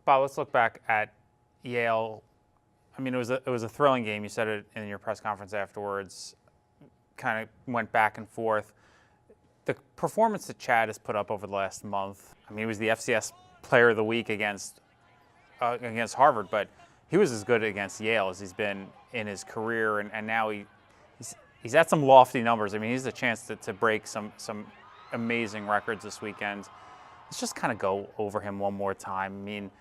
Bob, let's look back at Yale. I mean, it was a thrilling game. You said it in your press conference afterwards. Kind of went back and forth. The performance that Chad has put up over the last month. I mean, he was the FCS Player of the Week against Harvard, but he was as good against Yale as he's been in his career, and now he's at some lofty numbers. I mean, he's a chance to break some amazing records this weekend. Let's just kind of go over him one more time. I mean,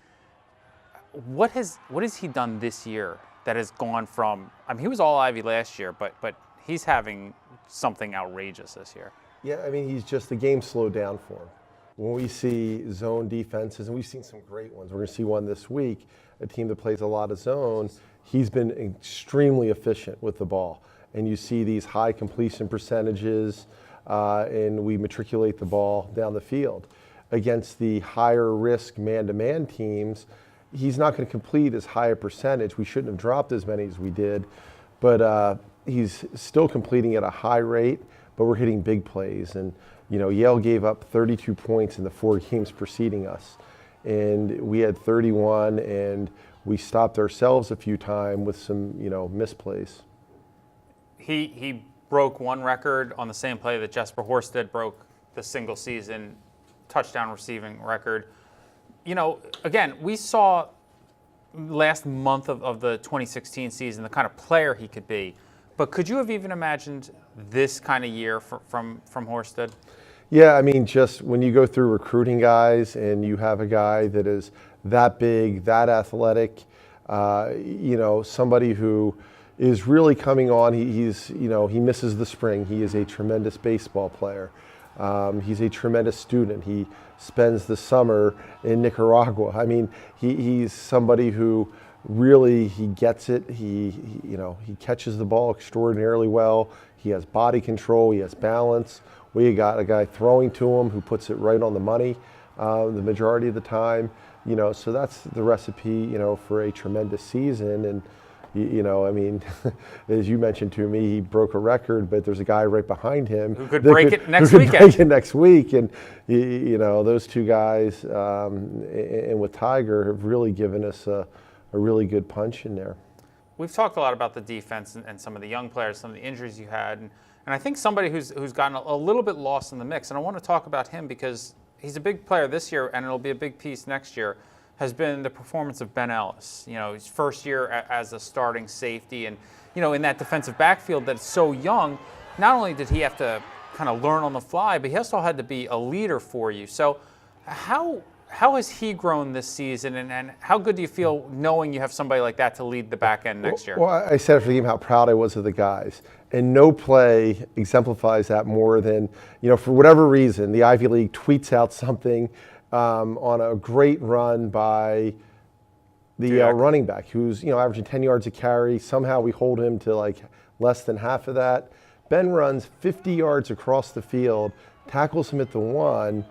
what has he done this year that has gone from? I mean, he was all Ivy last year, but he's having something outrageous this year. Yeah, I mean, the game slowed down for him. When we see zone defenses, and we've seen some great ones, we're going to see one this week, a team that plays a lot of zone, he's been extremely efficient with the ball. And you see these high completion percentages, and we matriculate the ball down the field. Against the higher risk man-to-man teams, he's not going to complete as high a percentage. We shouldn't have dropped as many as we did, but he's still completing at a high rate, but we're hitting big plays. And Yale gave up 32 points in the 4 games preceding us, and we had 31, and we stopped ourselves a few times with some misplays. He broke one record on the same play that Jesper Horsted broke, the single season touchdown receiving record. Again, we saw last month of the 2016 season the kind of player he could be. But could you have even imagined this kind of year from Horsted? Yeah, I mean, just when you go through recruiting guys and you have a guy that is that big, that athletic, somebody who is really coming on. He misses the spring. He is a tremendous baseball player. He's a tremendous student. He spends the summer in Nicaragua. I mean, he's somebody who really, he gets it. He catches the ball extraordinarily well. He has body control. He has balance. We got a guy throwing to him who puts it right on the money the majority of the time. So that's the recipe, for a tremendous season. And I mean, as you mentioned to me, he broke a record, but there's a guy right behind him who could break it next week. And those two guys, and with Tiger, have really given us a really good punch in there. We've talked a lot about the defense and some of the young players, some of the injuries you had, and I think somebody who's gotten a little bit lost in the mix, and I want to talk about him because he's a big player this year, and it'll be a big piece next year, has been the performance of Ben Ellis. His first year as a starting safety, and in that defensive backfield that's so young, not only did he have to kind of learn on the fly, but he also had to be a leader for you. So how has he grown this season, and how good do you feel knowing you have somebody like that to lead the back end next year? Well, I said after the game how proud I was of the guys. And no play exemplifies that more than, for whatever reason, the Ivy League tweets out something on a great run by the running back who's, averaging 10 yards a carry. Somehow we hold him to like less than half of that. Ben runs 50 yards across the field, tackles him at the 1,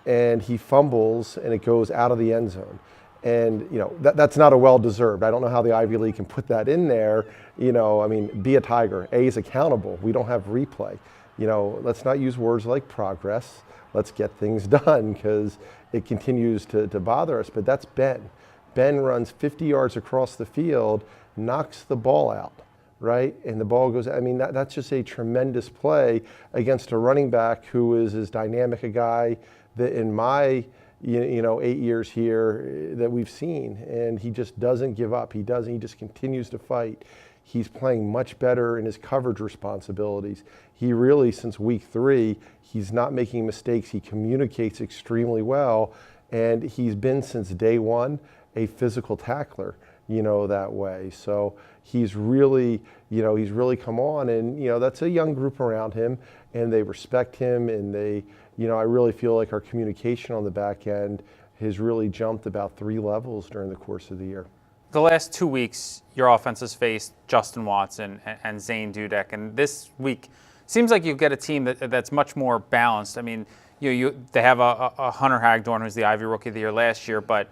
and he fumbles, and it goes out of the end zone. And, that's not a well-deserved. I don't know how the Ivy League can put that in there. I mean, be a Tiger. A is accountable. We don't have replay. Let's not use words like progress. Let's get things done because it continues to bother us. But that's Ben. Ben runs 50 yards across the field, knocks the ball out, right? And the ball goes, I mean, that's just a tremendous play against a running back who is as dynamic a guy that in my 8 years here that we've seen. And he just doesn't give up. He just continues to fight. He's playing much better in his coverage responsibilities. He really, since week 3, he's not making mistakes. He communicates extremely well. And he's been since day 1 a physical tackler, that way. So he's really come on, and, that's a young group around him, and they respect him, and they, I really feel like our communication on the back end has really jumped about 3 levels during the course of the year. The last 2 weeks, your offense has faced Justin Watson and Zane Dudek, and this week seems like you get a team that's much more balanced. I mean, they have a Hunter Hagdorn, who's the Ivy Rookie of the Year last year, but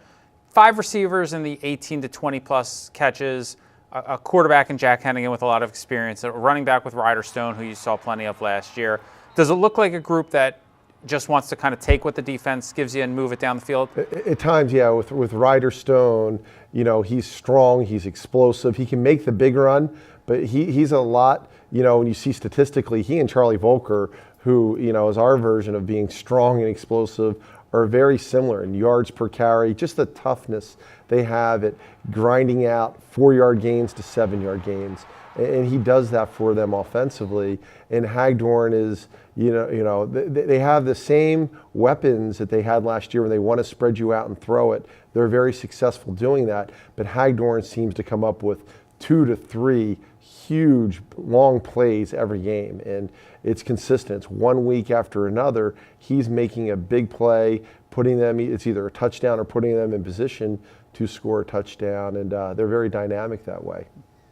5 receivers in the 18 to 20 plus catches, a quarterback in Jack Hennigan with a lot of experience, a running back with Ryder Stone, who you saw plenty of last year. Does it look like a group that just wants to kind of take what the defense gives you and move it down the field? At times, yeah. With Ryder Stone, he's strong, he's explosive, he can make the big run, but he's a lot. When you see statistically, he and Charlie Volker, who is our version of being strong and explosive, are very similar in yards per carry, just the toughness they have at grinding out 4-yard gains to 7-yard gains. And he does that for them offensively. And Hagdorn is, they have the same weapons that they had last year when they want to spread you out and throw it. They're very successful doing that. But Hagdorn seems to come up with 2 to 3 huge long plays every game, and it's consistent. It's one week after another. He's making a big play, putting them, it's either a touchdown or putting them in position to score a touchdown, and they're very dynamic that way.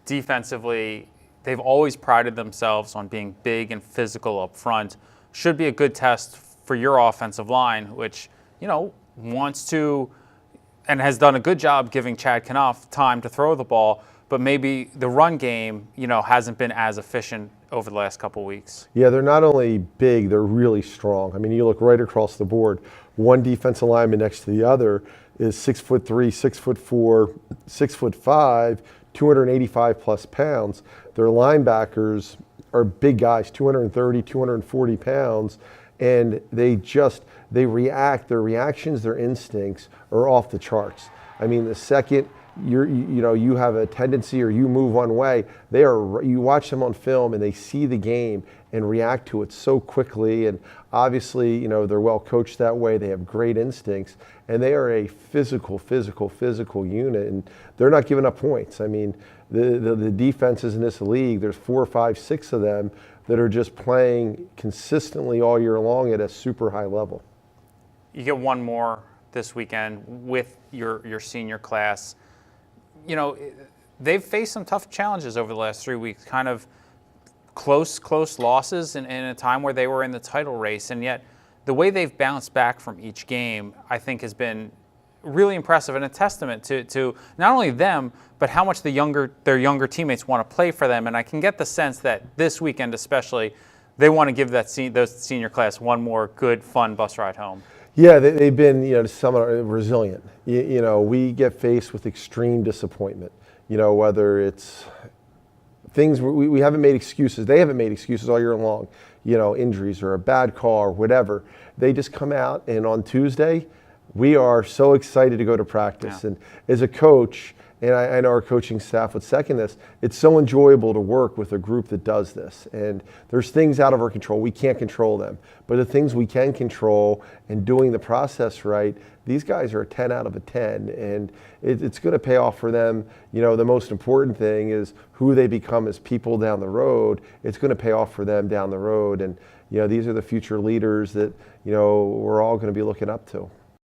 Defensively, they've always prided themselves on being big and physical up front. Should be a good test for your offensive line, which, wants to and has done a good job giving Chad Kanoff time to throw the ball, but maybe the run game, hasn't been as efficient over the last couple weeks. Yeah, they're not only big, they're really strong. I mean, you look right across the board. One defensive lineman next to the other is 6'3", 6'4", 6'5", 285 plus pounds. Their linebackers are big guys, 230, 240 pounds, and they react. Their reactions, their instincts are off the charts. I mean, the second you have a tendency or you move one way, you watch them on film and they see the game and react to it so quickly. And obviously, they're well coached that way. They have great instincts, and they are a physical unit, and they're not giving up points. I mean, the defenses in this league, there's 4, 5, 6 of them that are just playing consistently all year long at a super high level. You get one more this weekend with your senior class. They've faced some tough challenges over the last 3 weeks, kind of close losses in a time where they were in the title race, and yet the way they've bounced back from each game, I think, has been really impressive and a testament to not only them, but how much their younger teammates want to play for them. And I can get the sense that this weekend especially, they want to give those senior class one more good, fun bus ride home. Yeah, they've been, somewhat resilient. We get faced with extreme disappointment, whether it's things, we haven't made excuses. They haven't made excuses all year long, injuries or a bad call or whatever. They just come out, and on Tuesday, we are so excited to go to practice. Yeah. And as a coach, and I know our coaching staff would second this, it's so enjoyable to work with a group that does this. And there's things out of our control. We can't control them. But the things we can control and doing the process right, these guys are a 10 out of a 10. And it's going to pay off for them. The most important thing is who they become as people down the road. It's going to pay off for them down the road. And, these are the future leaders that, we're all going to be looking up to.